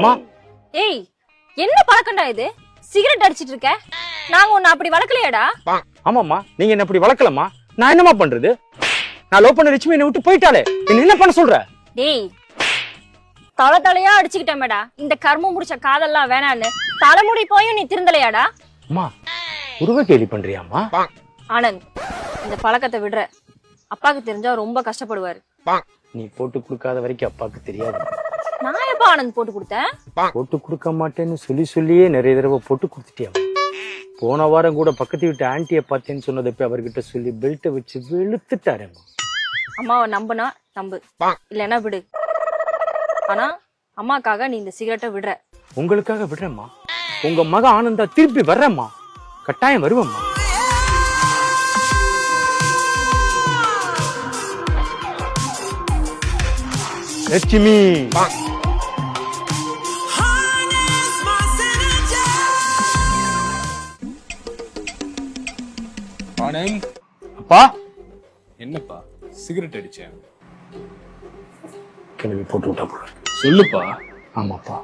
அம்மா. ஏய், என்ன பழக்கம்டா இது? சிகரெட் அடிச்சிட்டு இருக்க? நாங்க உன்னை அப்படி வளர்க்கலையாடா? ஆமாம்மா, நீங்க என்ன அப்படி வளர்க்கலம்மா. நான் என்னமா பண்றது? நான் லவ் பண்ண லட்சுமி என்னை விட்டு போயிட்டாலே. என்ன பண்ண சொல்ற? டேய், தலையா அடிச்சுக்கிட்டேன்டா. இந்த கர்மம் முடிச்ச காதெல்லாம் வேணான்னு தலைமுடி போயும் நீ திருந்தலையாடா? அம்மா, உருவ கேலி பண்றியாம்மா? ஆனந்த், இந்த பழக்கத்தை விடுற. அப்பாக்கு தெரிஞ்சா ரொம்ப கஷ்டப்படுவாரு. நீ போட்டு கொடுக்காத வரைக்கும் அப்பாக்கு தெரியாது. நான் எப்ப ஆனந்த் போட்டு கொடுத்தேன்? போட்டு கொடுக்க மாட்டேன்னு சொல்லியே நிறைய தடவை போட்டு கொடுத்துட்டியா? போன வாரம் கூட பக்கத்து வீட்டு ஆன்டியை பார்த்தேன்னு சொன்னதை போய் அவர்கிட்ட சொல்லி பெல்ட்டை வச்சு வெளுத்துட்டாரேம்மா. அம்மாவை நம்புனா நம்பு, இல்லன்னா விடு. ஆனா அம்மாக்காக நீ இந்த சிகரெட்டை விடுற. உங்களுக்காக விடுறேம்மா. உங்க மக ஆனந்தா திருப்பி வர்றேம்மா. கட்டாயம் வருவேம்மா. லட்சுமி, ஆனந்த். அப்பா. என்னப்பா சிகரெட் அடிச்சேன்? கிளம்பி போட்டு விட்டா போல. சொல்லுப்பா. ஆமாப்பா.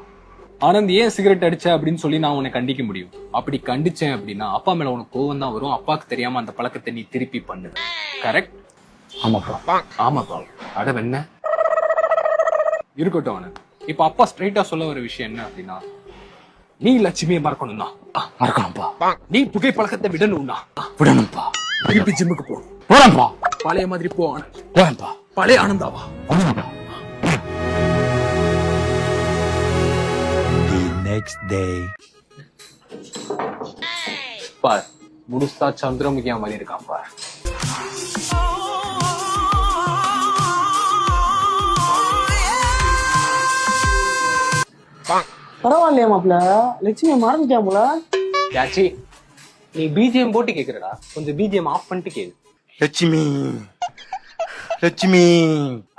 ஆனந்த், ஏன் சிகரெட் அடிச்ச அப்படின்னு சொல்லி நான் உன்னை கண்டிக்க முடியும்? அப்படி கண்டிச்சேன் அப்படின்னா அப்பா மேல உனக்கு கோவம் தான் வரும். அப்பாக்கு தெரியாம அந்த பழக்கத்தை நீ திருப்பி பண்ணு. கரெக்ட்? ஆமாப்பா. ஆமாப்பா. அட என்ன இருக்கட்டும் ஆனந்த். இப்ப அப்பா ஸ்ட்ரைட்டா சொல்ல வர விஷயம் என்ன அப்படின்னா, நீ லட்சுமியை மறக்கணும்னா மறக்கணும்ப்பா. நீ புகை பழக்கத்தை விடணும்னா விடணும்ப்பா. திருப்பி ஜிம்முக்கு போ. போறேன்ப்பா. பழைய மாதிரி போ ஆனந்த். போறேன்ப்பா. பழைய ஆனந்தாவா? Next day. பார், முழுசா சந்திரமுகியா மாதிரி இருக்கான் பார். பரவாயில்லையா மாப்ள, லட்சுமி மறந்துட்டாமுல. யாச்சி, நீ பிஜிஎம் போட்டு கேக்குறடா, கொஞ்சம் பிஜிஎம் ஆஃப் பண்ணிட்டு கேளு. லட்சுமி, லட்சுமி.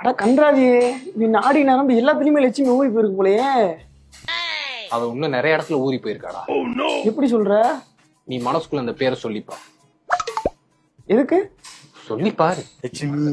அட கன்றாதி, நீ நாடி நரம்பு எல்லாத்துலயுமே லட்சுமி ஊறி போயிருக்கு போலயே. அவ இன்னும் நிறைய இடத்துல ஊறி போயிருக்காடா. எப்படி சொல்ற? நீ மனசுக்குள்ள அந்த பேரை சொல்லிப்பா. எதுக்கு? சொல்லிப்பாரு. லட்சுமி.